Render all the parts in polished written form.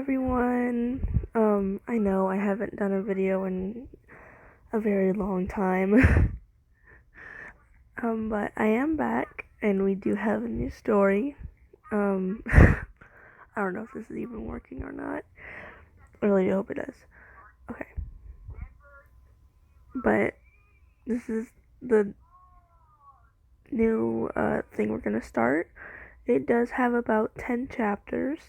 everyone. I know I haven't done a video in a very long time. But I am back and we do have a new story. I don't know if this is even working or not. I really hope it does. Okay. But this is the new thing we're gonna start. It does have about 10 chapters,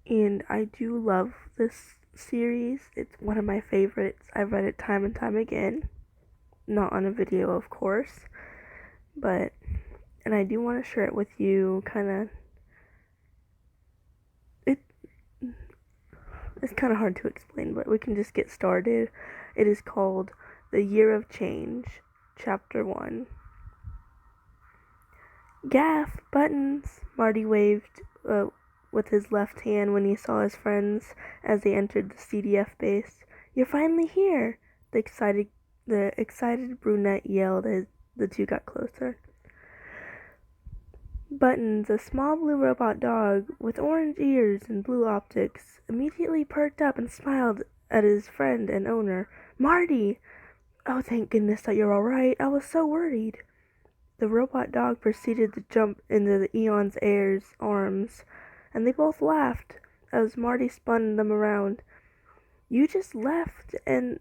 and I do love this series. It's one of my favorites. I've read it time and time again. Not on a video, of course, and I do want to share it with you. It's kind of hard to explain, but we can just get started. It is called The Year of Change, Chapter 1. Gaff, Buttons, Marty waved with his left hand when he saw his friends as they entered the CDF base. "You're finally here!" The excited brunette yelled as the two got closer. Buttons, a small blue robot dog with orange ears and blue optics, immediately perked up and smiled at his friend and owner. "Marty! Oh, thank goodness that you're alright. I was so worried." The robot dog proceeded to jump into the Eon's heir's arms, and they both laughed as Marty spun them around. You just left and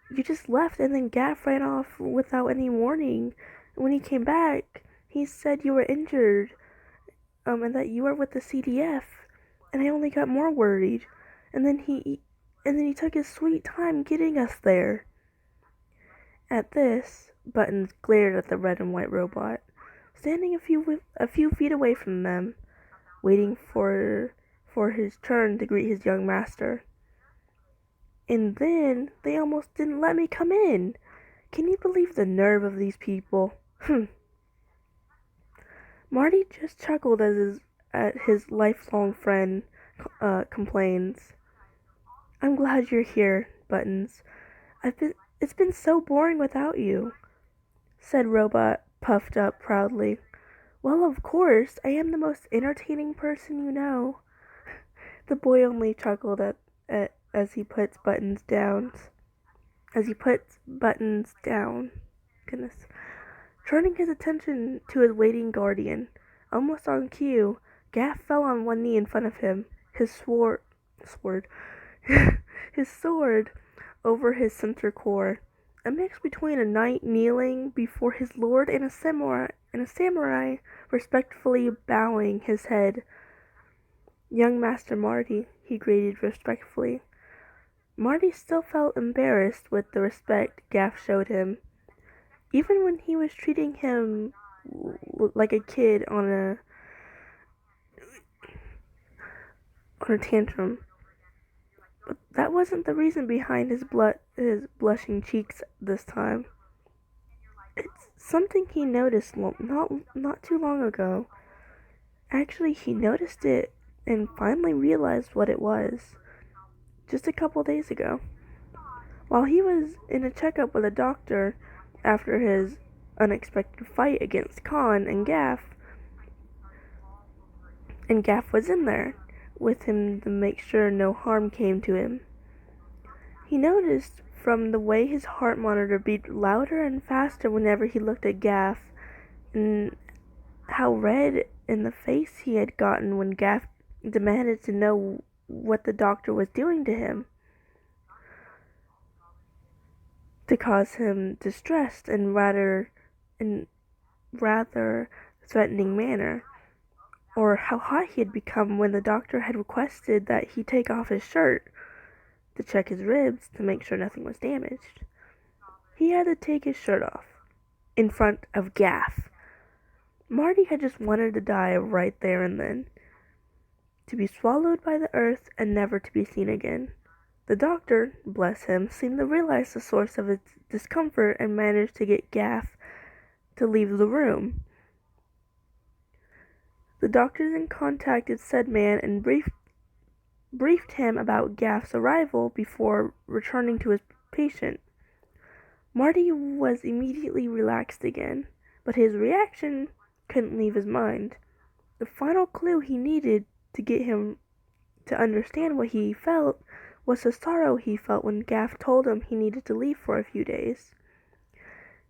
then Gaff ran off without any warning. When he came back, he said you were injured, and that you were with the CDF, and I only got more worried. And then he took his sweet time getting us there." At this, Buttons glared at the red and white robot, standing a few feet away from them, waiting for his turn to greet his young master. "And then they almost didn't let me come in. Can you believe the nerve of these people?" Marty just chuckled at his lifelong friend complains. "I'm glad you're here, Buttons. It's been so boring without you," said Robot, puffed up proudly. "Well, of course, I am the most entertaining person you know." The boy only chuckled as he puts Buttons down. Goodness. Turning his attention to his waiting guardian, almost on cue, Gaff fell on one knee in front of him, his sword over his center core, a mix between a knight kneeling before his lord and a samurai respectfully bowing his head. "Young Master Marty," he greeted respectfully. Marty still felt embarrassed with the respect Gaff showed him, even when he was treating him like a kid on a tantrum. But that wasn't the reason behind his blushing cheeks this time. It's something he noticed not too long ago. Actually, he noticed it and finally realized what it was just a couple days ago. While he was in a checkup with a doctor after his unexpected fight against Khan and Gaff was in there with him to make sure no harm came to him. He noticed from the way his heart monitor beat louder and faster whenever he looked at Gaff, and how red in the face he had gotten when Gaff demanded to know what the doctor was doing to him, to cause him distressed in rather threatening manner, or how hot he had become when the doctor had requested that he take off his shirt to check his ribs to make sure nothing was damaged. He had to take his shirt off in front of Gaff. Marty had just wanted to die right there and then, to be swallowed by the earth and never to be seen again. The doctor, bless him, seemed to realize the source of his discomfort and managed to get Gaff to leave the room. The doctor then contacted said man and briefed him about Gaff's arrival before returning to his patient. Marty was immediately relaxed again, but his reaction couldn't leave his mind. The final clue he needed to get him to understand what he felt was the sorrow he felt when Gaff told him he needed to leave for a few days.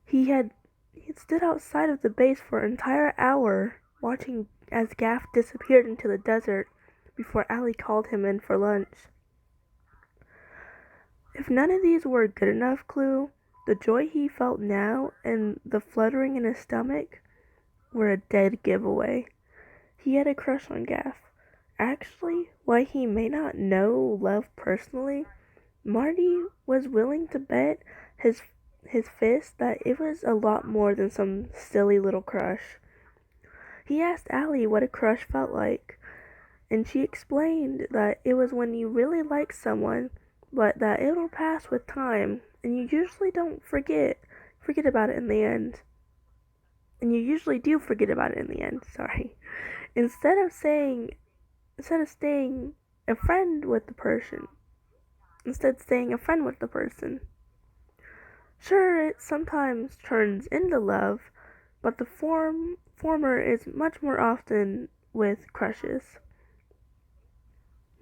He had stood outside of the base for an entire hour, watching as Gaff disappeared into the desert before Allie called him in for lunch. If none of these were a good enough clue, the joy he felt now and the fluttering in his stomach were a dead giveaway. He had a crush on Gaff. Actually, while he may not know Love personally, Marty was willing to bet his fist that it was a lot more than some silly little crush. He asked Allie what a crush felt like, and she explained that it was when you really like someone, but that it'll pass with time, and you usually don't forget about it in the end. And you usually do forget about it in the end, sorry. Instead of staying a friend with the person. Instead staying a friend with the person. Sure, it sometimes turns into love, but the former is much more often with crushes.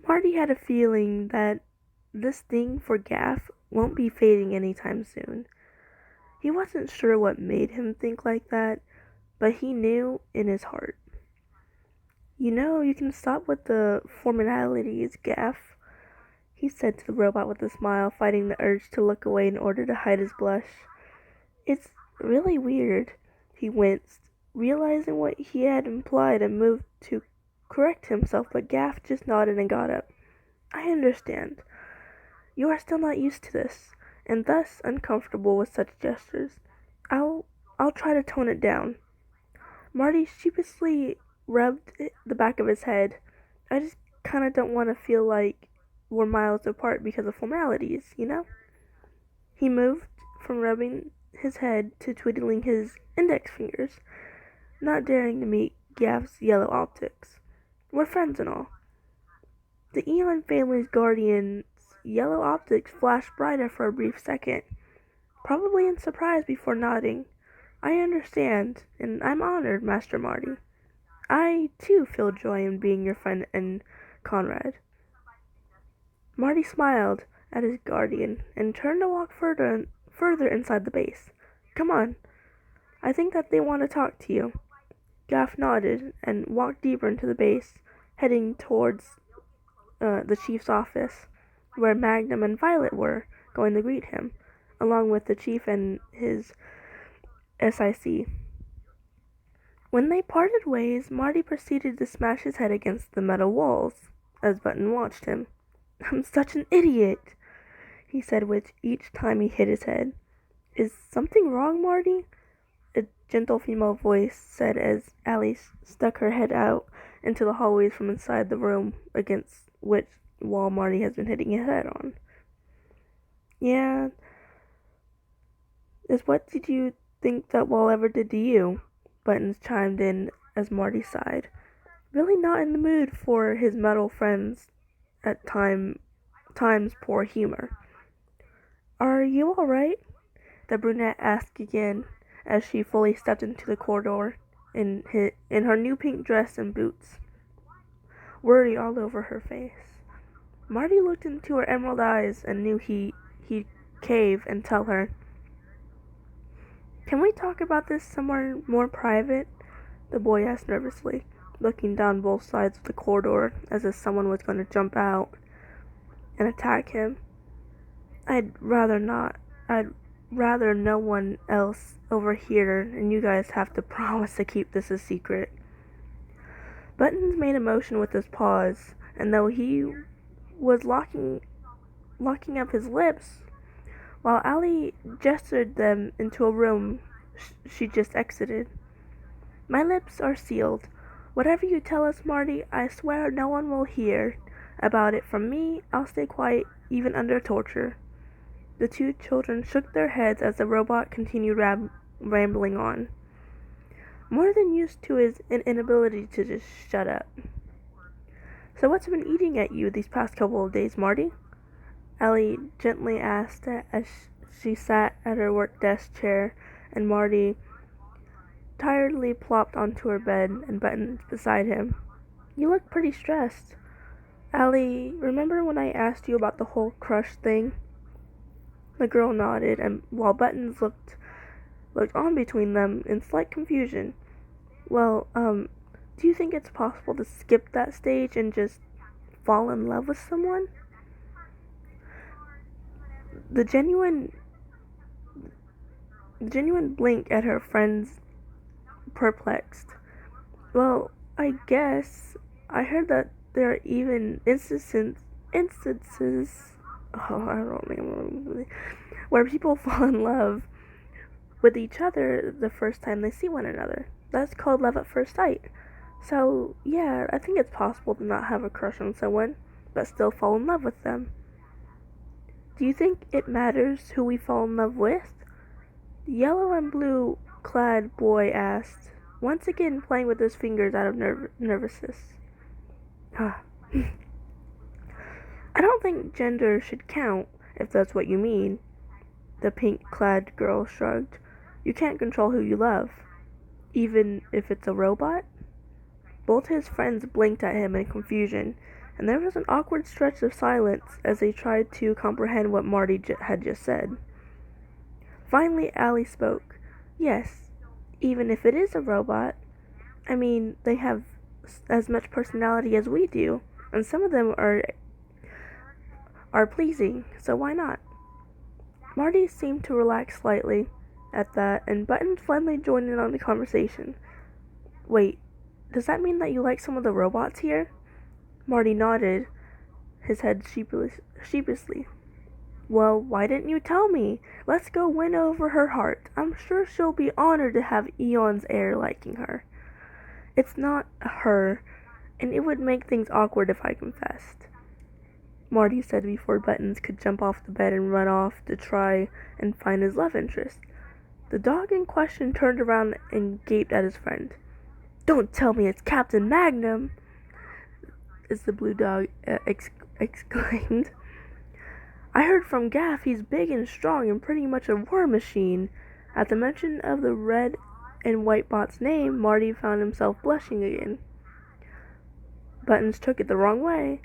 Marty had a feeling that this thing for Gaff won't be fading anytime soon. He wasn't sure what made him think like that, but he knew in his heart. You know, you can stop with the formalities, Gaff, he said to the robot with a smile, fighting the urge to look away in order to hide his blush. It's really weird, he winced, realizing what he had implied and moved to correct himself, but Gaff just nodded and got up. I understand. You are still not used to this, and thus uncomfortable with such gestures. I'll try to tone it down. Marty sheepishly rubbed the back of his head. I just kinda don't want to feel like we're miles apart because of formalities, you know? He moved from rubbing his head to twiddling his index fingers, not daring to meet Gaff's yellow optics. We're friends and all. The Eon family's guardian's yellow optics flashed brighter for a brief second, probably in surprise before nodding. I understand, and I'm honored, Master Marty. I, too, feel joy in being your friend and comrade. Marty smiled at his guardian and turned to walk further inside the base. Come on. I think that they want to talk to you. Gaff nodded and walked deeper into the base, heading towards the chief's office, where Magnum and Violet were going to greet him, along with the chief and his SIC. When they parted ways, Marty proceeded to smash his head against the metal walls, as Button watched him. I'm such an idiot, he said with each time he hit his head. Is something wrong, Marty? A gentle female voice said as Allie stuck her head out into the hallways from inside the room against which wall Marty has been hitting his head on. Yeah. What did you think that wall ever did to you? Buttons chimed in as Marty sighed. Really not in the mood for his metal friends at times poor humor. Are you alright? The brunette asked again as she fully stepped into the corridor in her new pink dress and boots, worry all over her face. Marty looked into her emerald eyes and knew he'd cave and tell her. Can we talk about this somewhere more private? The boy asked nervously, looking down both sides of the corridor as if someone was going to jump out and attack him. I'd rather not. I'd rather no one else overhear, and you guys have to promise to keep this a secret. Buttons made a motion with his paws, and though he was locking up his lips, while Allie gestured them into a room she just exited. My lips are sealed. Whatever you tell us, Marty, I swear no one will hear about it from me. I'll stay quiet, even under torture. The two children shook their heads as the robot continued rambling on, more than used to his inability to just shut up. So what's been eating at you these past couple of days, Marty? Ellie gently asked as she sat at her work desk chair and Marty tiredly plopped onto her bed and Buttons beside him. You look pretty stressed. Allie, remember when I asked you about the whole crush thing? The girl nodded, and while Buttons looked on between them in slight confusion. Well, do you think it's possible to skip that stage and just fall in love with someone? The genuine blink at her friends perplexed. Well, I guess I heard that there are even instances. Oh, I don't know, where people fall in love with each other the first time they see one another. That's called love at first sight. So, yeah, I think it's possible to not have a crush on someone, but still fall in love with them. Do you think it matters who we fall in love with? The yellow and blue clad boy asked, once again playing with his fingers out of nervousness. I don't think gender should count, if that's what you mean. The pink-clad girl shrugged. You can't control who you love, even if it's a robot? Both his friends blinked at him in confusion, and there was an awkward stretch of silence as they tried to comprehend what Marty had just said. Finally, Allie spoke. Yes, even if it is a robot. I mean, they have as much personality as we do, and some of them are pleasing, so why not? Marty seemed to relax slightly at that, and Buttons finally joined in on the conversation. Wait, does that mean that you like some of the robots here? Marty nodded, his head sheepishly. Well, why didn't you tell me? Let's go win over her heart. I'm sure she'll be honored to have Eon's heir liking her. It's not her, and it would make things awkward if I confessed, Marty said before Buttons could jump off the bed and run off to try and find his love interest. The dog in question turned around and gaped at his friend. Don't tell me it's Captain Magnum, as the blue dog exclaimed. I heard from Gaff he's big and strong and pretty much a war machine. At the mention of the red and white bot's name, Marty found himself blushing again. Buttons took it the wrong way.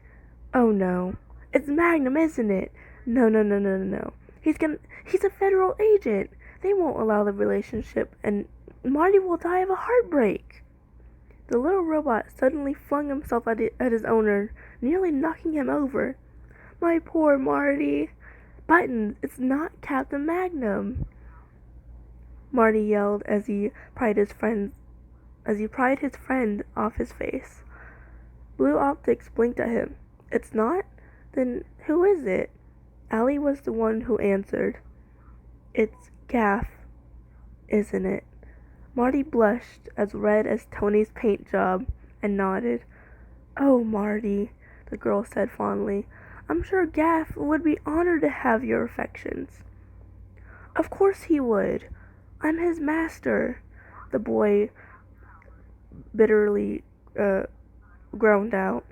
Oh no. It's Magnum, isn't it? No. He's a federal agent. They won't allow the relationship, and Marty will die of a heartbreak. The little robot suddenly flung himself at his owner, nearly knocking him over. My poor Marty. Buttons, it's not Captain Magnum, Marty yelled as he pried his friend off his face. Blue Optics blinked at him. It's not? Then who is it? Allie was the one who answered. It's Gaff, isn't it? Marty blushed as red as Tony's paint job and nodded. Oh, Marty, the girl said fondly. I'm sure Gaff would be honored to have your affections. Of course he would. I'm his master, the boy bitterly groaned out,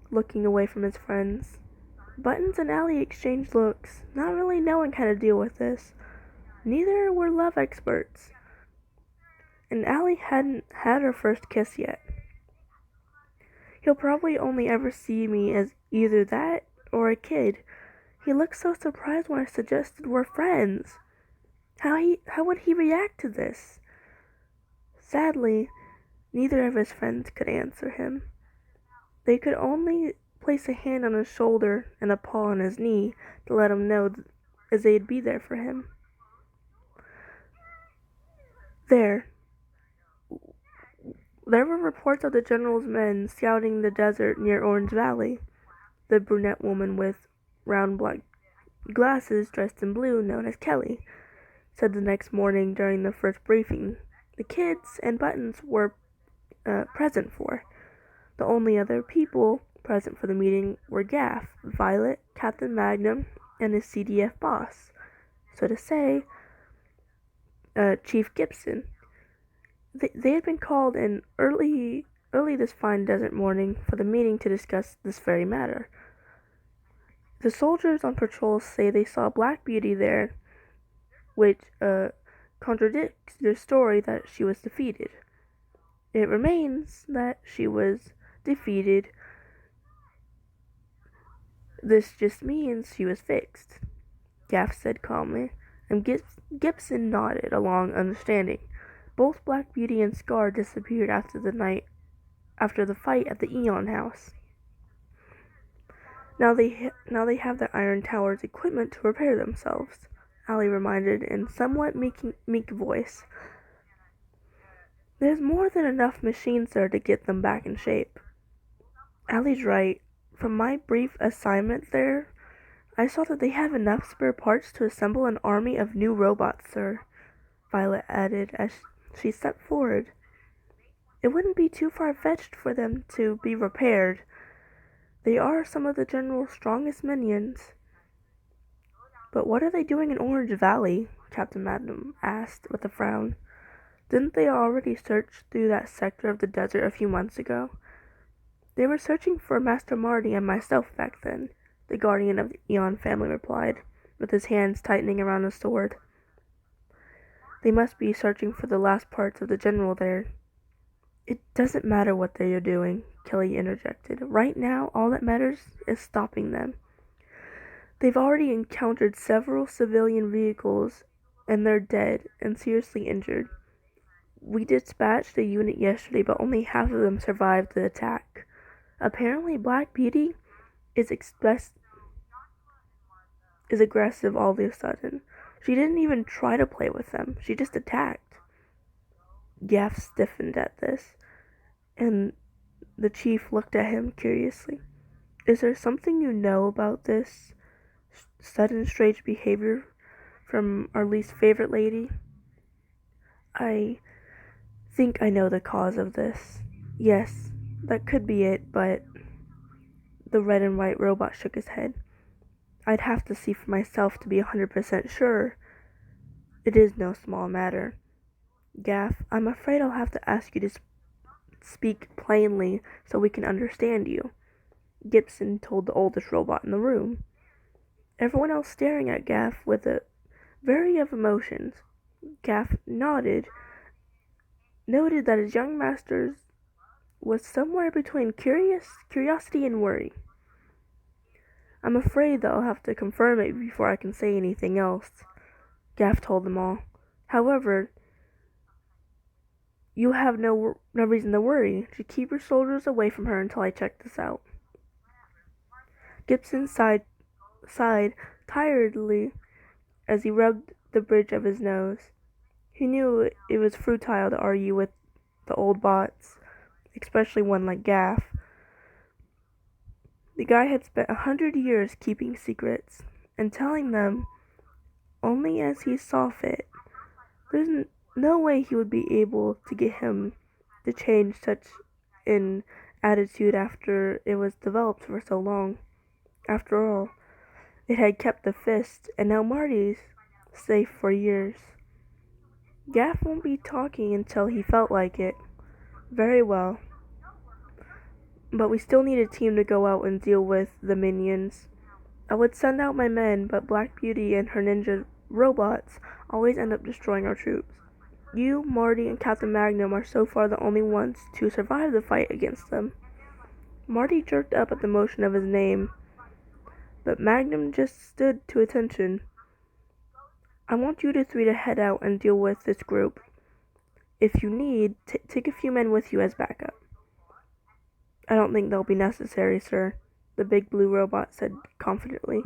looking away from his friends. Buttons and Allie exchanged looks, not really knowing how to deal with this. Neither were love experts, and Allie hadn't had her first kiss yet. He'll probably only ever see me as either that or a kid. He looked so surprised when I suggested we're friends. How would he react to this? Sadly, neither of his friends could answer him. They could only place a hand on his shoulder and a paw on his knee to let him know as they'd be there for him. There were reports of the general's men scouting the desert near Orange Valley. The brunette woman with round black glasses dressed in blue, known as Kelly, said the next morning during the first briefing. The kids and Buttons were present for. The only other people present for the meeting were Gaff, Violet, Captain Magnum, and his CDF boss, so to say, Chief Gibson. They had been called in early this fine desert morning for the meeting to discuss this very matter. The soldiers on patrol say they saw Black Beauty there, which contradicts their story that she was defeated. It remains that she was defeated This just means she was fixed, Gaff said calmly, and Gibson nodded along, understanding. Both Black Beauty and Scar disappeared after the fight at the Eon House. Now they have the Iron Tower's equipment to repair themselves, Allie reminded in somewhat meek voice. There's more than enough machines there to get them back in shape. Allie's right. From my brief assignment there, I saw that they have enough spare parts to assemble an army of new robots, sir, Violet added as she stepped forward. It wouldn't be too far-fetched for them to be repaired. They are some of the General's strongest minions. But what are they doing in Orange Valley? Captain Magnum asked with a frown. Didn't they already search through that sector of the desert a few months ago? They were searching for Master Marty and myself back then, the guardian of the Eon family replied, with his hands tightening around his sword. They must be searching for the last parts of the General there. It doesn't matter what they are doing, Kelly interjected. Right now, all that matters is stopping them. They've already encountered several civilian vehicles, and they're dead and seriously injured. We dispatched a unit yesterday, but only half of them survived the attack. Apparently, Black Beauty is aggressive all of a sudden. She didn't even try to play with them. She just attacked. Gaff stiffened at this, and the chief looked at him curiously. Is there something you know about this sudden strange behavior from our least favorite lady? I think I know the cause of this. Yes, that could be it, but the red and white robot shook his head. I'd have to see for myself to be 100% sure. It is no small matter. Gaff, I'm afraid I'll have to ask you to speak plainly so we can understand you, Gibson told the oldest robot in the room. Everyone else staring at Gaff with a vary of emotions. Gaff noted that his young master was somewhere between curiosity and worry. I'm afraid that I'll have to confirm it before I can say anything else, Gaff told them all. However, you have no reason to worry. Just keep your soldiers away from her until I check this out. Gibson sighed tiredly as he rubbed the bridge of his nose. He knew it was futile to argue with the old bots, especially one like Gaff. The guy had spent 100 years keeping secrets and telling them only as he saw fit. There's no way he would be able to get him to change such an attitude after it was developed for so long. After all, it had kept the fist, and now Marty's safe for years. Gaff won't be talking until he felt like it. Very well. But we still need a team to go out and deal with the minions. I would send out my men, but Black Beauty and her ninja robots always end up destroying our troops. You, Marty, and Captain Magnum are so far the only ones to survive the fight against them. Marty jerked up at the motion of his name, but Magnum just stood to attention. I want you three to head out and deal with this group. If you need, take a few men with you as backup. I don't think they'll be necessary, sir, the big blue robot said confidently.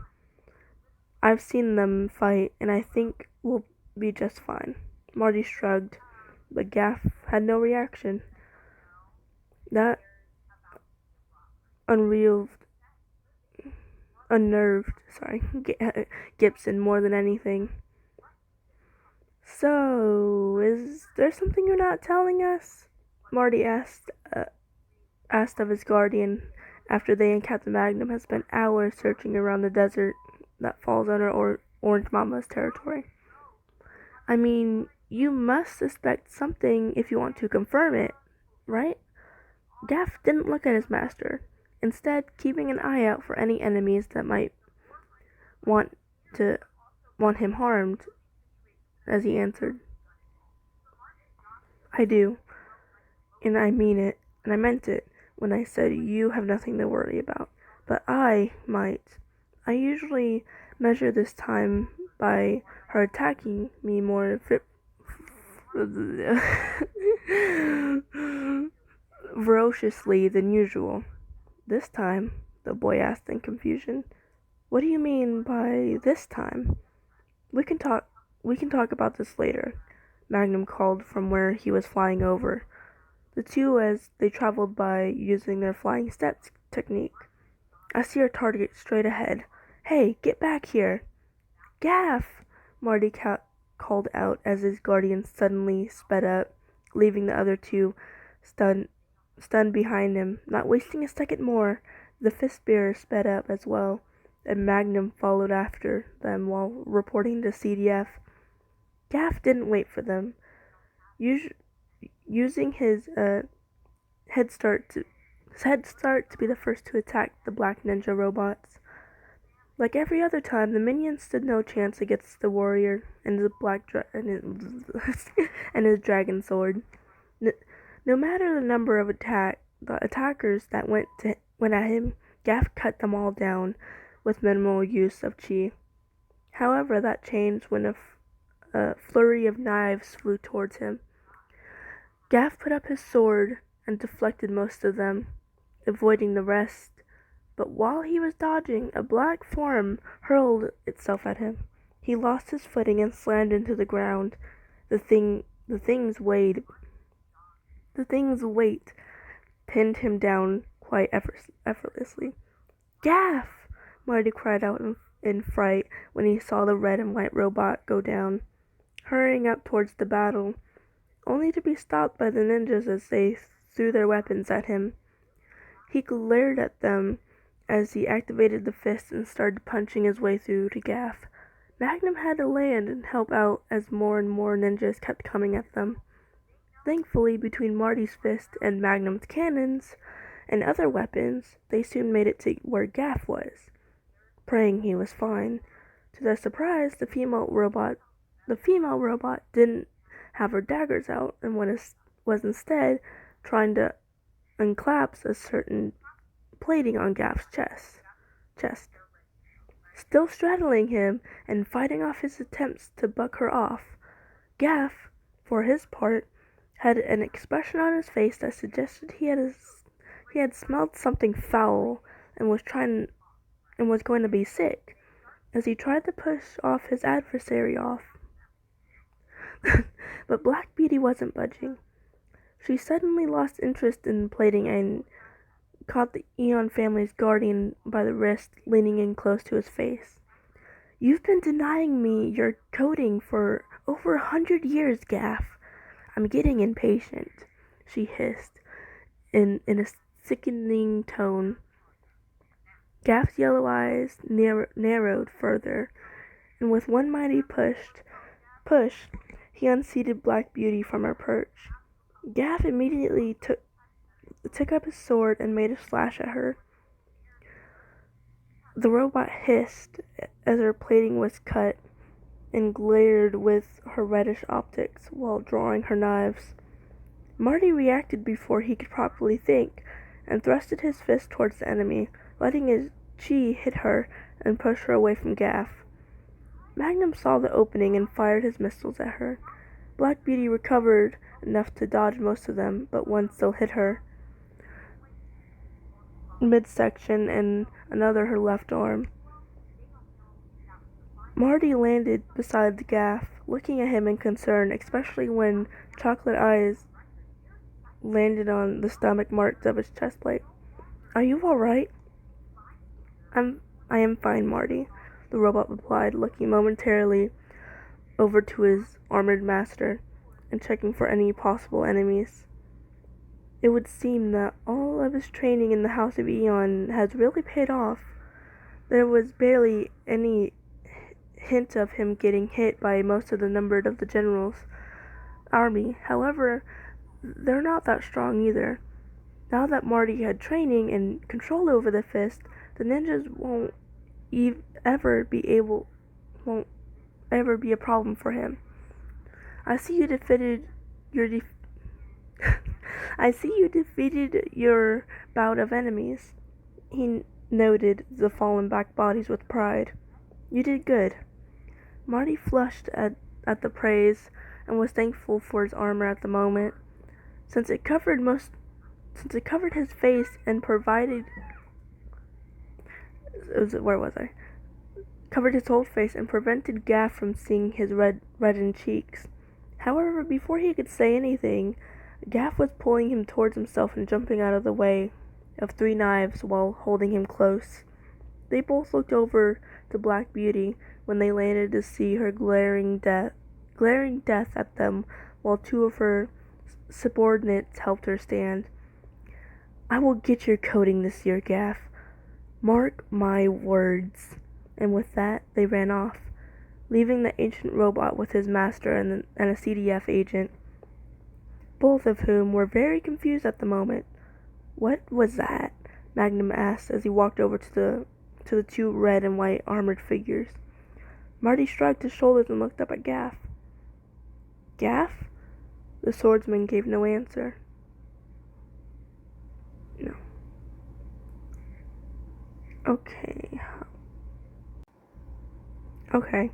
I've seen them fight, and I think we'll be just fine. Marty shrugged, but Gaff had no reaction. That unnerved Gibson more than anything. So, is there something you're not telling us? Marty asked of his guardian after they and Captain Magnum had spent hours searching around the desert that falls under Orange Mama's territory. I mean, you must suspect something if you want to confirm it, right? Gaff didn't look at his master, instead keeping an eye out for any enemies that might want him harmed, as he answered. I do, and I mean it, and I meant it when I said you have nothing to worry about, but I might. I usually measure this time by her attacking me more ferociously than usual. This time, the boy asked in confusion. What do you mean by this time? We can talk we can talk about this later, Magnum called from where he was flying over. The two as they traveled by using their flying steps technique. I see our target straight ahead. Hey, get back here! Gaff! Marty called out as his guardian suddenly sped up, leaving the other two stunned, stunned behind him. Not wasting a second more, the fist bearer sped up as well, and Magnum followed after them while reporting to CDF. Gaff didn't wait for them. Using his head start to be the first to attack the black ninja robots. Like every other time, the minions stood no chance against the warrior and his and his dragon sword. No matter the number of the attackers that went at him, Gaff cut them all down with minimal use of chi. However, that changed when a flurry of knives flew towards him. Gaff put up his sword and deflected most of them, avoiding the rest. But while he was dodging, a black form hurled itself at him. He lost his footing and slammed into the ground. The thing's weight pinned him down quite effortlessly. Gaff! Marty cried out in fright when he saw the red and white robot go down, hurrying up towards the battle, only to be stopped by the ninjas as they threw their weapons at him. He glared at them as he activated the fist and started punching his way through to Gaff. Magnum had to land and help out as more and more ninjas kept coming at them. Thankfully, between Marty's fist and Magnum's cannons and other weapons, they soon made it to where Gaff was, praying he was fine. To their surprise, the female robot didn't have her daggers out and was instead trying to unclaps a certain plating on Gaff's chest. Still straddling him and fighting off his attempts to buck her off, Gaff, for his part, had an expression on his face that suggested he had smelled something foul and was going to be sick, as he tried to push off his adversary off. But Black Beauty wasn't budging. She suddenly lost interest in plating and caught the Eon family's guardian by the wrist, leaning in close to his face. You've been denying me your coating for over 100 years, Gaff. I'm getting impatient, she hissed, in a sickening tone. Gaff's yellow eyes narrowed further, and with one mighty push, he unseated Black Beauty from her perch. Gaff immediately took up his sword and made a slash at her. The robot hissed as her plating was cut and glared with her reddish optics while drawing her knives. Marty reacted before he could properly think and thrusted his fist towards the enemy, letting his chi hit her and push her away from Gaff. Magnum saw the opening and fired his missiles at her. Black Beauty recovered enough to dodge most of them, but one still hit her midsection and another her left arm. Marty landed beside the Gaff, looking at him in concern, especially when chocolate eyes landed on the stomach marks of his chest plate. Are you alright? I am fine, Marty, the robot replied, looking momentarily over to his armored master and checking for any possible enemies. It would seem that all of his training in the House of Eon has really paid off. There was barely any hint of him getting hit by most of the numbered of the general's army. However, they're not that strong either. Now that Marty had training and control over the fist, the ninjas won't ever be a problem for him. I see you defeated your bout of enemies. He noted the fallen back bodies with pride. You did good. Marty flushed at the praise and was thankful for his armor at the moment, since it covered his face and covered his whole face and prevented Gaff from seeing his reddened cheeks. However, before he could say anything, Gaff was pulling him towards himself and jumping out of the way of 3 knives while holding him close. They both looked over to Black Beauty when they landed to see her glaring death at them while 2 of her subordinates helped her stand. I will get your coating this year, Gaff. Mark my words. And with that, they ran off, leaving the ancient robot with his master and a CDF agent, both of whom were very confused at the moment. What was that? Magnum asked as he walked over to the 2 red and white armored figures. Marty shrugged his shoulders and looked up at Gaff. Gaff? The swordsman gave no answer. No. Okay,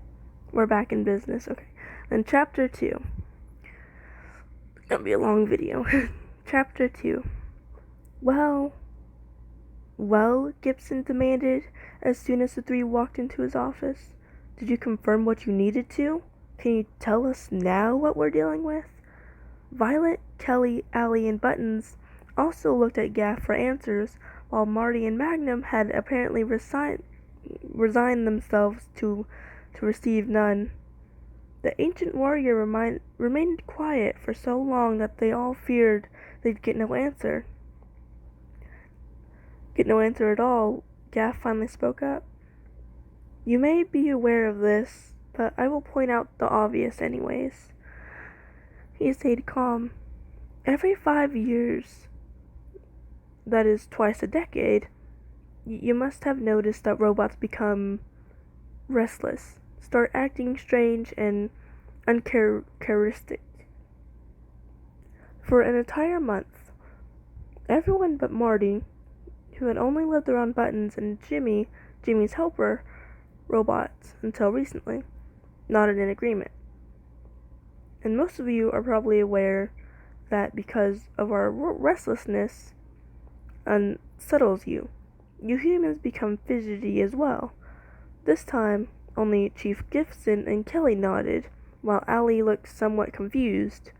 we're back in business. Okay, then chapter 2. It's gonna be a long video. Chapter 2. Well, Gibson demanded as soon as the 3 walked into his office. Did you confirm what you needed to? Can you tell us now what we're dealing with? Violet, Kelly, Allie, and Buttons also looked at Gaff for answers, while Marty and Magnum had apparently resigned themselves to receive none. The ancient warrior remained quiet for so long that they all feared they'd get no answer. Get no answer at all. Gaff finally spoke up. You may be aware of this, but I will point out the obvious anyways. He stayed calm. Every 5 years, that is twice a decade, you must have noticed that robots become restless, start acting strange and uncharacteristic. For an entire month, everyone but Marty, who had only lived around Buttons and Jimmy's helper robots until recently, nodded in agreement. And most of you are probably aware that because of our restlessness unsettles you, you humans become fidgety as well. This time, only Chief Gibson and Kelly nodded, while Allie looked somewhat confused.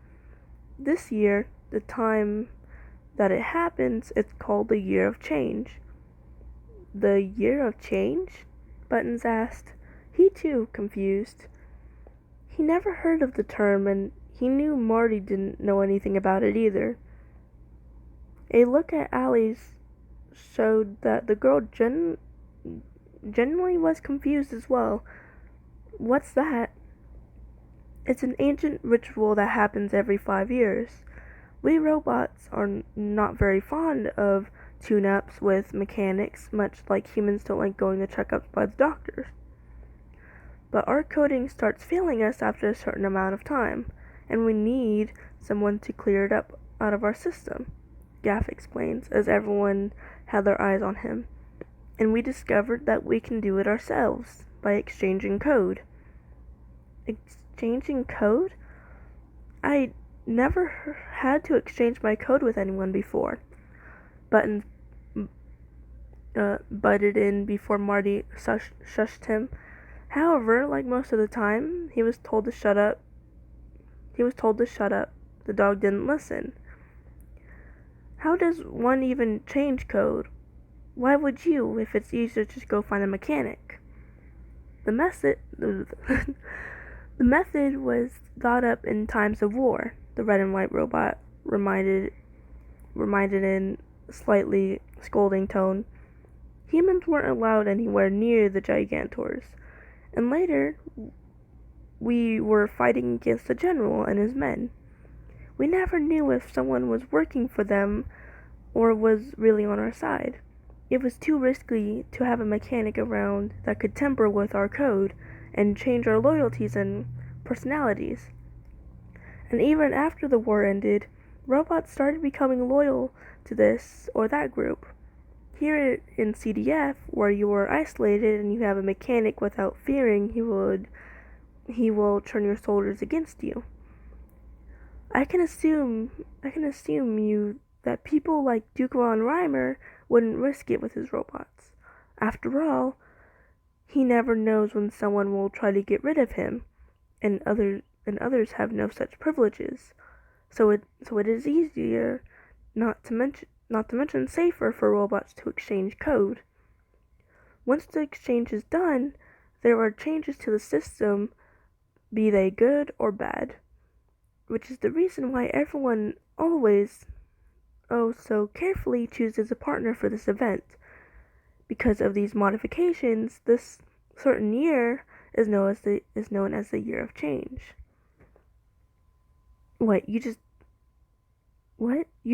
This year, the time that it happens, it's called the Year of Change. The Year of Change? Buttons asked, he too confused. He never heard of the term, and he knew Marty didn't know anything about it either. A look at Allie's showed that the girl genuinely was confused as well. What's that? It's an ancient ritual that happens every 5 years. We robots are not very fond of tune-ups with mechanics, much like humans don't like going to checkups by the doctors. But our coding starts failing us after a certain amount of time, and we need someone to clear it up out of our system, Gaff explains, as everyone had their eyes on him. And we discovered that we can do it ourselves, by exchanging code. Exchanging code? I never had to exchange my code with anyone before. Buttons butted in before Marty shushed him. However, like most of the time, he was told to shut up. The dog didn't listen. How does one even change code? Why would you, if it's easier to just go find a mechanic? The method was thought up in times of war, the red and white robot reminded in slightly scolding tone. Humans weren't allowed anywhere near the Gigantors, and later we were fighting against the general and his men. We never knew if someone was working for them or was really on our side. It was too risky to have a mechanic around that could tamper with our code and change our loyalties and personalities. And even after the war ended, robots started becoming loyal to this or that group. Here in CDF, where you are isolated and you have a mechanic without fearing he will turn your soldiers against you. I can assume you that people like Duke von Reimer wouldn't risk it with his robots. After all, he never knows when someone will try to get rid of him, and others have no such privileges. So it is easier, not to mention safer, for robots to exchange code. Once the exchange is done, there are changes to the system, be they good or bad, which is the reason why everyone always, oh so carefully, chooses a partner for this event. Because of these modifications, this certain year is known as the year of change. What you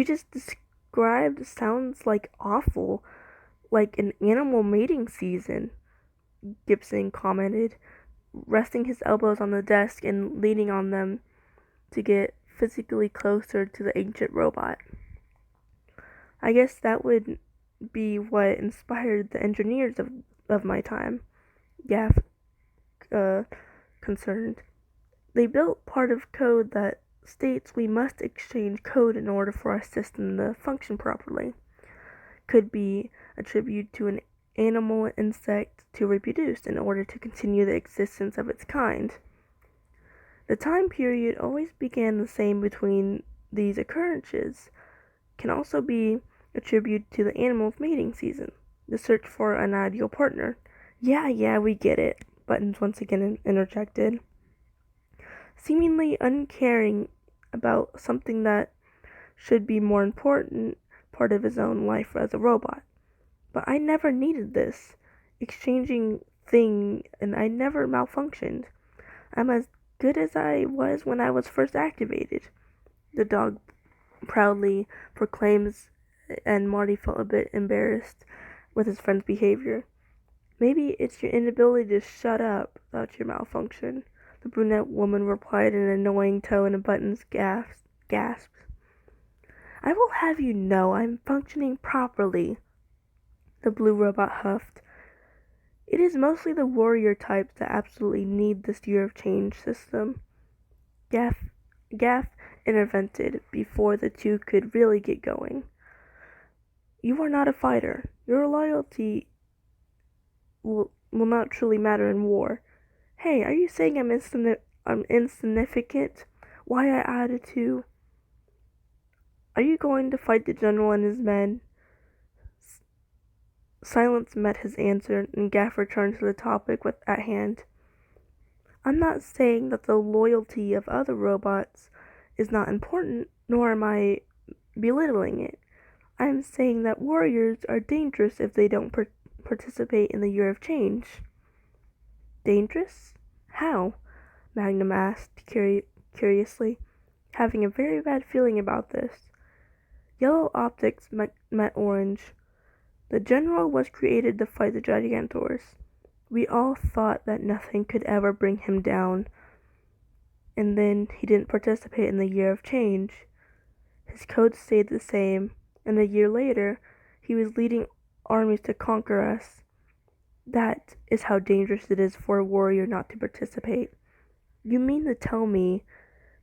just described sounds like awful, like an animal mating season, Gibson commented, resting his elbows on the desk and leaning on them to get physically closer to the ancient robot. I guess that would be what inspired the engineers of my time, Gaff concerned. They built part of code that states we must exchange code in order for our system to function properly. Could be attributed to an animal or insect to reproduce in order to continue the existence of its kind. The time period always began the same between these occurrences. Can also be attributed to the animal's mating season, the search for an ideal partner. Yeah, we get it, Buttons once again interjected, seemingly uncaring about something that should be more important part of his own life as a robot. But I never needed this exchanging thing, and I never malfunctioned. I'm as good as I was when I was first activated, the dog proudly proclaims, and Marty felt a bit embarrassed with his friend's behavior. Maybe it's your inability to shut up about your malfunction, the brunette woman replied in an annoying tone, and Buttons gasped. I will have you know I'm functioning properly, the blue robot huffed. It is mostly the warrior types that absolutely need this year of change system. Gaff intervened before the two could really get going. You are not a fighter. Your loyalty will not truly matter in war. Hey, are you saying I'm insignificant? Why I added to... Are you going to fight the general and his men? Silence met his answer, and Gaff returned to the topic at hand. I'm not saying that the loyalty of other robots is not important, nor am I belittling it. I am saying that warriors are dangerous if they don't participate in the year of change. Dangerous? How? Magnum asked curiously, having a very bad feeling about this. Yellow optics met orange. The general was created to fight the Gigantors. We all thought that nothing could ever bring him down. And then he didn't participate in the year of change. His code stayed the same, and a year later, he was leading armies to conquer us. That is how dangerous it is for a warrior not to participate. You mean to tell me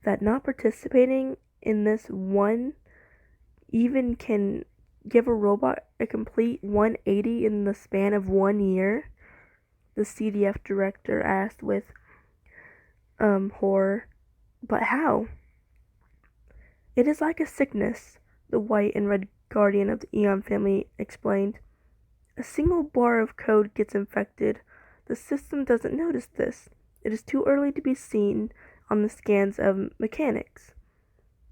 that not participating in this one even can give a robot a complete 180 in the span of 1 year? The CDF director asked with horror. But how? It is like a sickness, the white and red guardian of the Eon family explained. A single bar of code gets infected. The system doesn't notice this. It is too early to be seen on the scans of mechanics.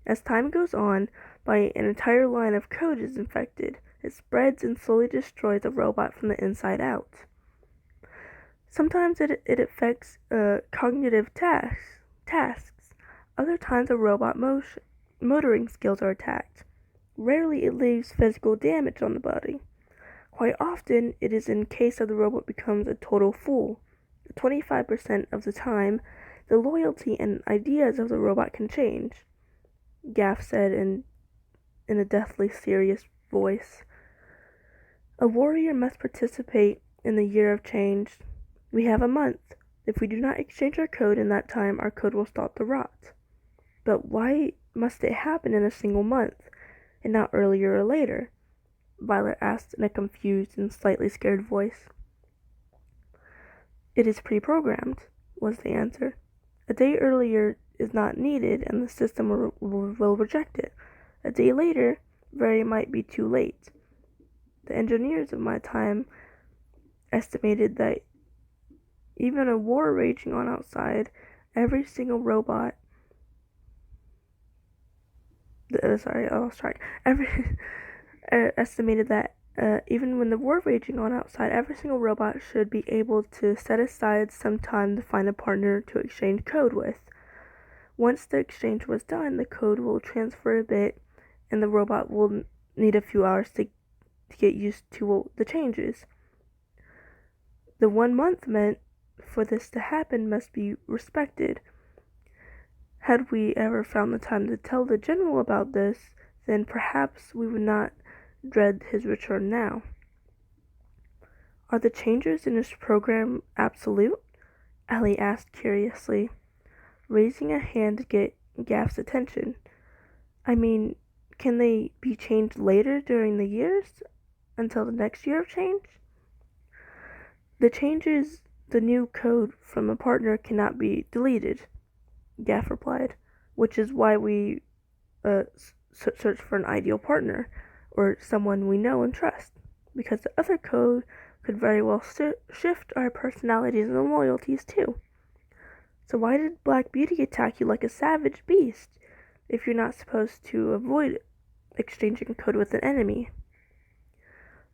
As time goes on, by an entire line of code is infected. It spreads and slowly destroys a robot from the inside out. Sometimes it affects cognitive tasks. Other times a robot motoring skills are attacked. Rarely it leaves physical damage on the body. Quite often it is in case of the robot becomes a total fool. 25% of the time, the loyalty and ideas of the robot can change, Gaff said in a deathly serious voice. A warrior must participate in the year of change. We have a month. If we do not exchange our code in that time, our code will start to rot. But why must it happen in a single month, and not earlier or later? Violet asked in a confused and slightly scared voice. It is pre-programmed, was the answer. A day earlier is not needed, and the system will reject it. A day later, very might be too late. The engineers of my time estimated that even a war raging on outside, every single robot sorry, I lost track. Estimated that even when the war raging on outside, every single robot should be able to set aside some time to find a partner to exchange code with. Once the exchange was done, the code will transfer a bit, and the robot will need a few hours to get used to the changes. The 1 month meant for this to happen must be respected. Had we ever found the time to tell the general about this, then perhaps we would not dread his return now. Are the changes in this program absolute? Ellie asked curiously, raising a hand to get Gaff's attention. I mean, can they be changed later during the years, until the next year of change? The changes, the new code from a partner cannot be deleted, Gaff replied, which is why we search for an ideal partner, or someone we know and trust, because the other code could very well shift our personalities and loyalties too. So why did Black Beauty attack you like a savage beast if you're not supposed to avoid exchanging code with an enemy?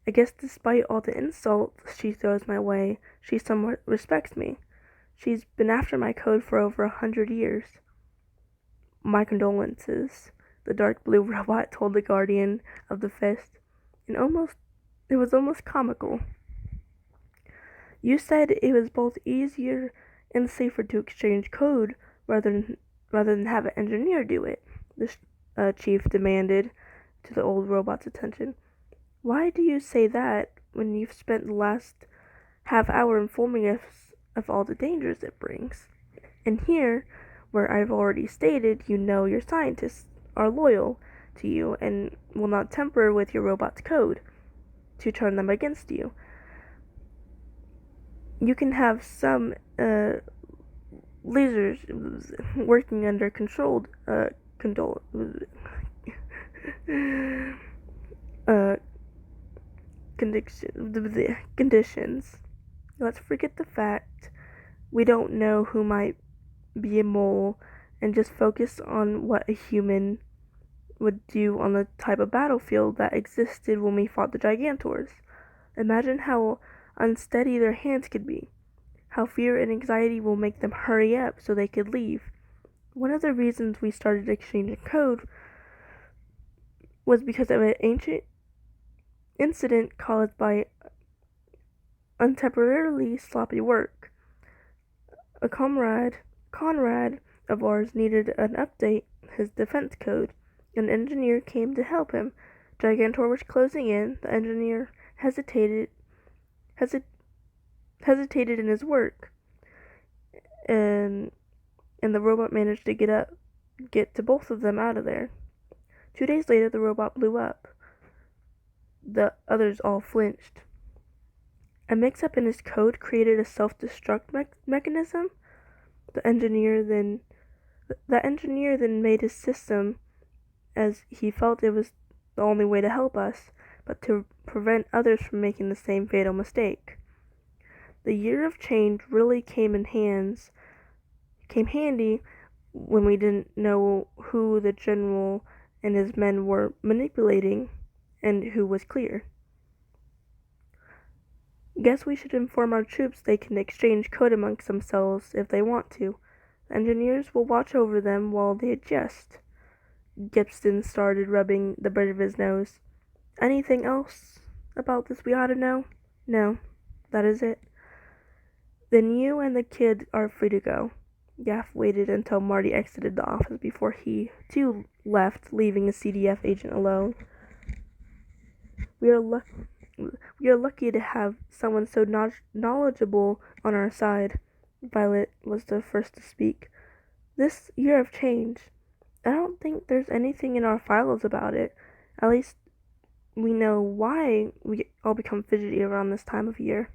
I guess despite all the insults she throws my way, she somewhat respects me. She's been after my code for over 100 years. My condolences, the dark blue robot told the guardian of the fist, and it was almost comical. You said it was both easier and safer to exchange code rather than have an engineer do it, the chief demanded, to the old robot's attention. Why do you say that when you've spent the last half hour informing us of all the dangers it brings? And here, where I've already stated you know your scientists are loyal to you and will not tamper with your robot's code to turn them against you. You can have some lasers working under controlled conditions. Let's forget the fact we don't know who might be a mole and just focus on what a human would do on the type of battlefield that existed when we fought the Gigantors. Imagine how unsteady their hands could be, how fear and anxiety will make them hurry up so they could leave. One of the reasons we started exchanging code was because of an ancient incident caused by untemporarily sloppy work. A Conrad of ours needed an update his defense code. An engineer came to help him. Gigantor was closing in. The engineer hesitated in his work, and the robot managed to get to both of them out of there. 2 days later, the robot blew up. The others all flinched. A mix-up in his code created a self-destruct mechanism. The engineer then made his system as he felt it was the only way to help us, but to prevent others from making the same fatal mistake. The year of change really came handy when we didn't know who the general and his men were manipulating and who was clear. Guess we should inform our troops they can exchange code amongst themselves if they want to. The engineers will watch over them while they adjust. Gibson started rubbing the bridge of his nose. Anything else about this we ought to know? No, that is it. Then you and the kid are free to go. Gaff waited until Marty exited the office before he, too, left, leaving the CDF agent alone. We are lucky. We are lucky to have someone so knowledgeable on our side. Violet was the first to speak. This year of change, I don't think there's anything in our files about it. At least we know why we all become fidgety around this time of year.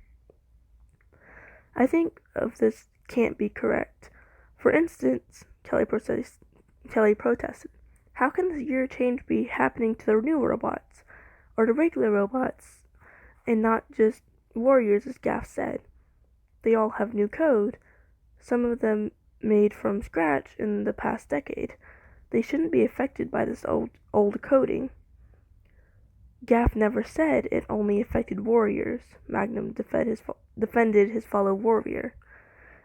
I think of this can't be correct. For instance, Kelly protested. How can this year change be happening to the new robots, or the regular robots, and not just warriors, as Gaff said? They all have new code, some of them made from scratch in the past decade. They shouldn't be affected by this old coding. Gaff never said it only affected warriors. Magnum defended his fellow warrior.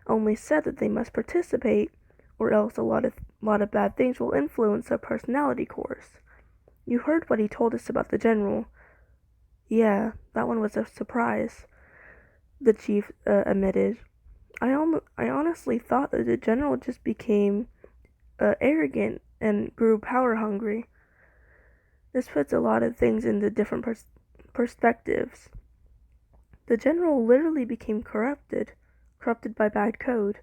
Only said that they must participate, or else a lot of bad things will influence their personality cores. You heard what he told us about the general. Yeah, that one was a surprise, the chief admitted. I honestly thought that the general just became arrogant and grew power hungry. This puts a lot of things into different perspectives. The general literally became corrupted by bad code.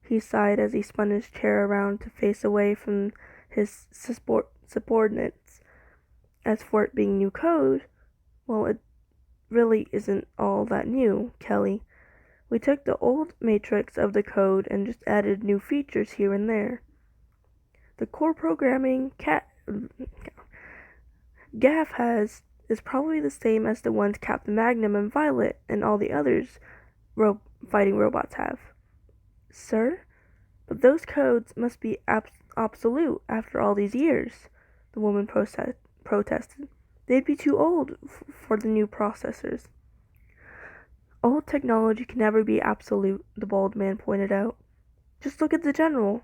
He sighed as he spun his chair around to face away from his subordinates. As for it being new code, well, it really isn't all that new, Kelly. We took the old matrix of the code and just added new features here and there. The core programming Gaff has is probably the same as the ones Captain Magnum and Violet and all the others fighting robots have. Sir? But those codes must be obsolete after all these years, the woman protested. They'd be too old for the new processors. Old technology can never be absolute, the bald man pointed out. Just look at the general.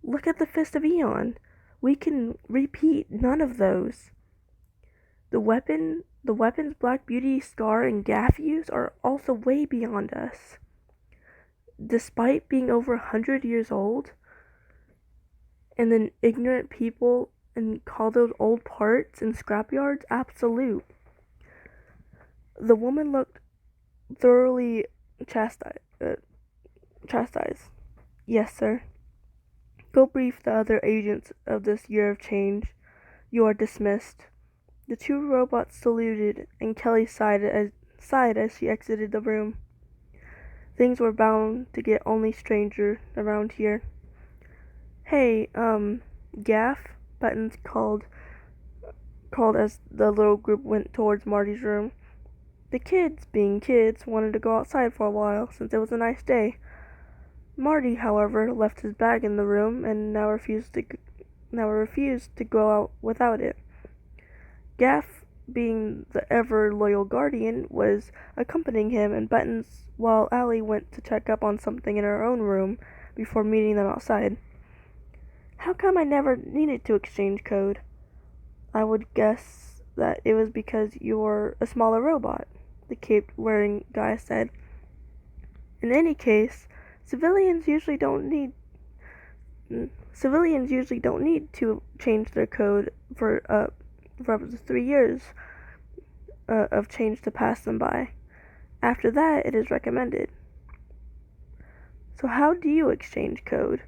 Look at the Fist of Eon. We can repeat none of those. The weapons Black Beauty, Scar, and Gaff use are also way beyond us. Despite being over 100 years old, and then ignorant people and call those old parts and scrapyards absolute. The woman looked thoroughly chastised. Yes, sir. Go brief the other agents of this year of change. You are dismissed. The two robots saluted, and Kelly sighed as she exited the room. Things were bound to get only stranger around here. Hey, Gaff, Buttons called as the little group went towards Marty's room. The kids, being kids, wanted to go outside for a while, since it was a nice day. Marty, however, left his bag in the room, and now refused to go out without it. Gaff, being the ever-loyal guardian, was accompanying him and Buttons while Allie went to check up on something in her own room before meeting them outside. How come I never needed to exchange code? I would guess that it was because you're a smaller robot, the cape-wearing guy said. In any case, civilians usually don't need to change their code for up to 3 years of change to pass them by. After that, it is recommended. So how do you exchange code?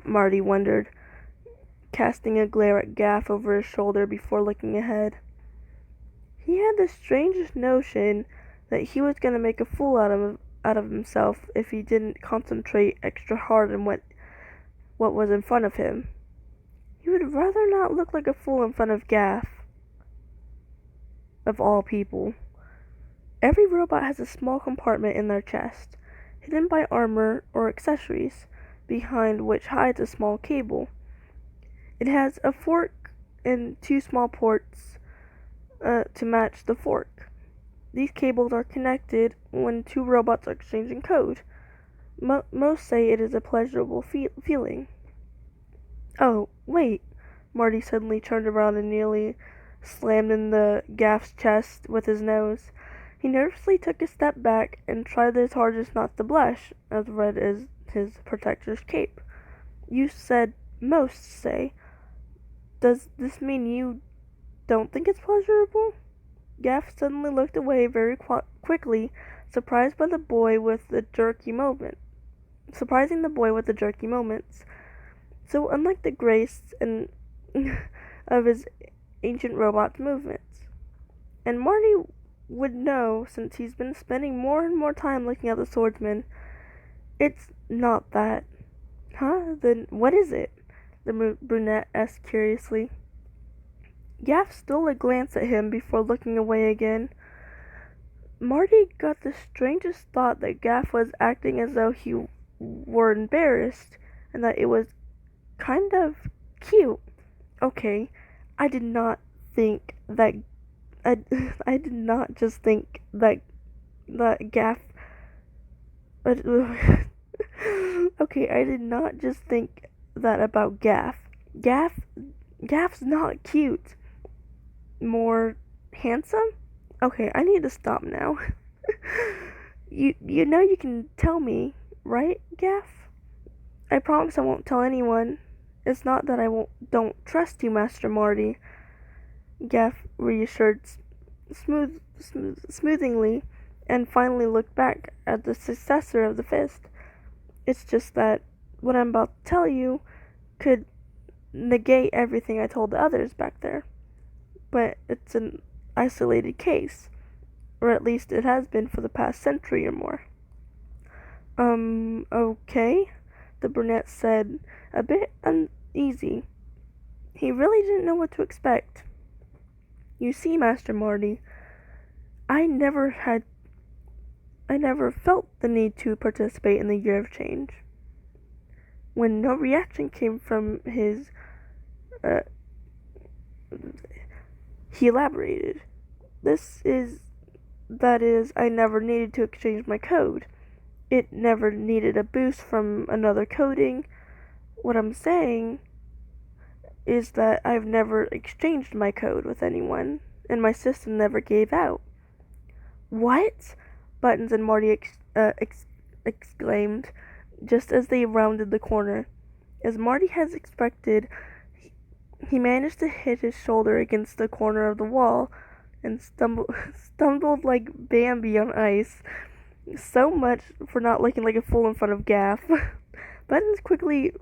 Marty wondered, casting a glare at Gaff over his shoulder before looking ahead. He had the strangest notion that he was going to make a fool out of himself if he didn't concentrate extra hard on what was in front of him. He would rather not look like a fool in front of Gaff. Of all people. Every robot has a small compartment in their chest, hidden by armor or accessories, behind which hides a small cable. It has a fork and 2 small ports to match the fork. These cables are connected when 2 robots are exchanging code. Most say it is a pleasurable feeling. Oh, wait. Marty suddenly turned around and nearly slammed in the Gaff's chest with his nose. He nervously took a step back and tried his hardest not to blush, as red as his protector's cape. You said most say. Does this mean you don't think it's pleasurable? Gaff suddenly looked away very quickly, surprising the boy with the jerky moments. So unlike the grace and of his ancient robot's movements. And Marty would know, since he's been spending more and more time looking at the swordsman. It's not that. Huh? Then what is it? The brunette asked curiously. Gaff stole a glance at him before looking away again. Marty got the strangest thought that Gaff was acting as though he were embarrassed, and that it was kind of cute. Okay, I did not think that I, I did not just think that Gaff. Okay, I did not just think that about Gaff. Gaff's not cute. More handsome? Okay, I need to stop now. You know you can tell me, right, Gaff? I promise I won't tell anyone. It's not that I don't trust you, Master Marty. Gaff reassured smoothingly, and finally looked back at the successor of the fist. It's just that what I'm about to tell you could negate everything I told the others back there. But it's an isolated case, or at least it has been for the past century or more. Okay, the brunette said, a bit uneasy. He really didn't know what to expect. You see, Master Marty, I never felt the need to participate in the Year of Change. When no reaction came from his, he elaborated. That is, I never needed to exchange my code. It never needed a boost from another coding. What I'm saying is that I've never exchanged my code with anyone, and my system never gave out. What? Buttons and Marty exclaimed, just as they rounded the corner. As Marty had expected, he managed to hit his shoulder against the corner of the wall and stumbled like Bambi on ice. So much for not looking like a fool in front of Gaff. Buttons quickly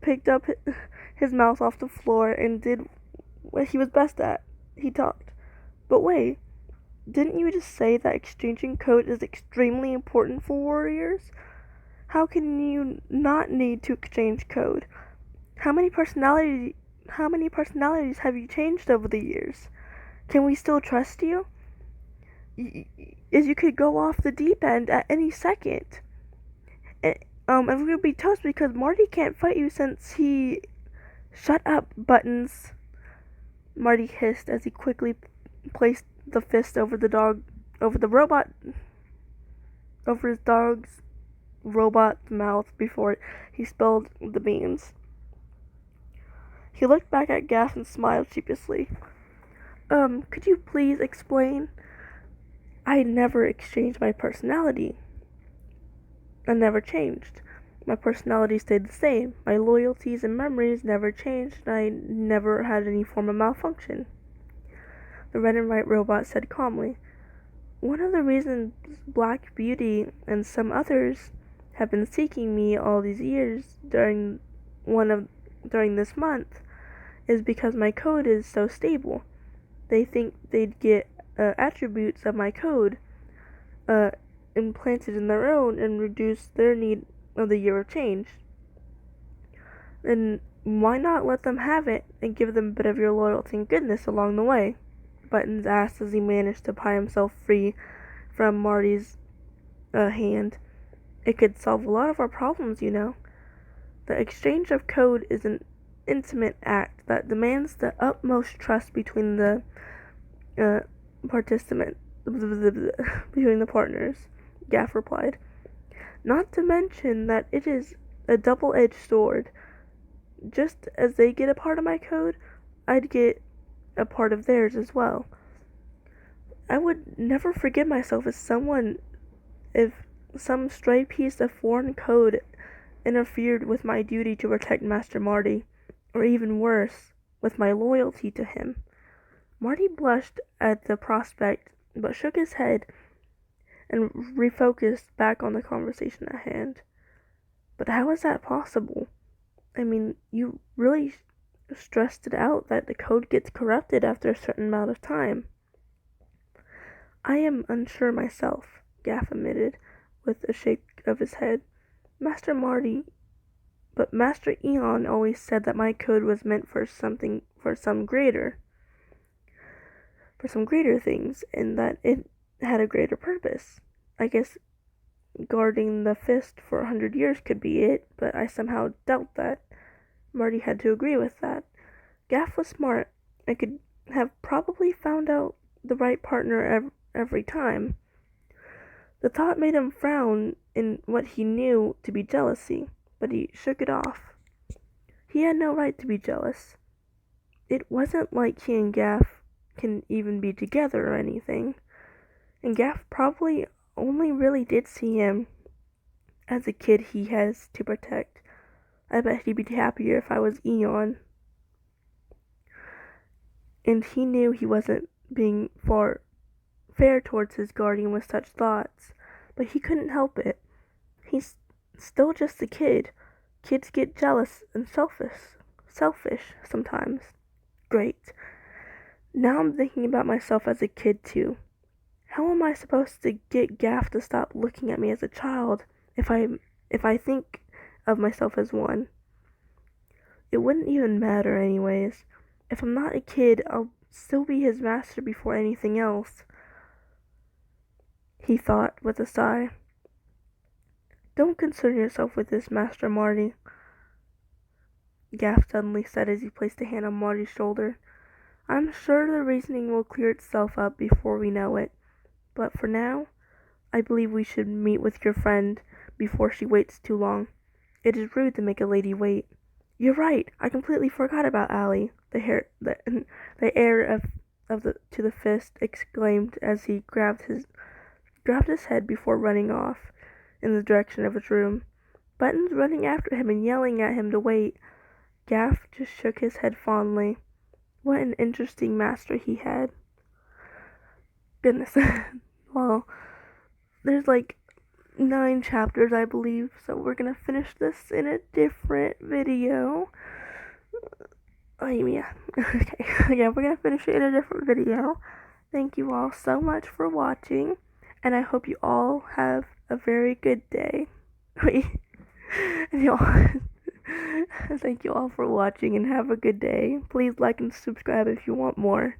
picked up his mouse off the floor and did what he was best at. He talked. But wait, didn't you just say that exchanging code is extremely important for warriors? How can you not need to exchange code? How many personalities have you changed over the years? Can we still trust you? As you could go off the deep end at any second. And we're gonna be toast because Marty can't fight you since he... Shut up, Buttons, Marty hissed as he quickly placed the fist over his dog's robot's mouth before he spilled the beans. He looked back at Gaff and smiled sheepishly. Could you please explain? I never exchanged my personality. I never changed. My personality stayed the same. My loyalties and memories never changed, and I never had any form of malfunction. The red and white robot said calmly. One of the reasons Black Beauty and some others have been seeking me all these years during this month is because my code is so stable. They think they'd get attributes of my code implanted in their own and reduce their need of the Year of Change. Then why not let them have it and give them a bit of your loyalty and goodness along the way? Buttons asked as he managed to pry himself free from Marty's hand. It could solve a lot of our problems, you know. The exchange of code is an intimate act that demands the utmost trust between the between the partners, Gaff replied. Not to mention that it is a double-edged sword. Just as they get a part of my code, I'd get a part of theirs as well. I would never forgive myself if some stray piece of foreign code interfered with my duty to protect Master Marty, or even worse, with my loyalty to him. Marty blushed at the prospect, but shook his head and refocused back on the conversation at hand. But how is that possible? I mean, you really stressed it out that the code gets corrupted after a certain amount of time. I am unsure myself, Gaff admitted, with a shake of his head. Master Eon always said that my code was meant for some greater things, and that it had a greater purpose. I guess guarding the fist for 100 years could be it, but I somehow doubt that. Marty had to agree with that. Gaff was smart and could have probably found out the right partner every time. The thought made him frown in what he knew to be jealousy, but he shook it off. He had no right to be jealous. It wasn't like he and Gaff can even be together or anything, and Gaff probably only really did see him as a kid he has to protect. I bet he'd be happier if I was Eon. And he knew he wasn't being fair towards his guardian with such thoughts, but he couldn't help it. He's still just a kid. Kids get jealous and selfish sometimes. Great. Now I'm thinking about myself as a kid too. How am I supposed to get Gaff to stop looking at me as a child if I think of myself as one? It wouldn't even matter anyways. If I'm not a kid, I'll still be his master before anything else, he thought with a sigh. Don't concern yourself with this, Master Marty, Gaff suddenly said as he placed a hand on Marty's shoulder. I'm sure the reasoning will clear itself up before we know it, but for now, I believe we should meet with your friend before she waits too long. It is rude to make a lady wait. You're right. I completely forgot about Allie. The heir to the fist exclaimed as he grabbed his head before running off in the direction of his room. Buttons running after him and yelling at him to wait. Gaff just shook his head fondly. What an interesting master he had. Goodness. Well, there's like 9 chapters, I believe, so we're gonna finish this in a different video. Yeah. Okay. Yeah, we're gonna finish it in a different video. Thank you all so much for watching, and I hope you all have a very good day. Thank you all for watching and have a good day. Please like and subscribe if you want more.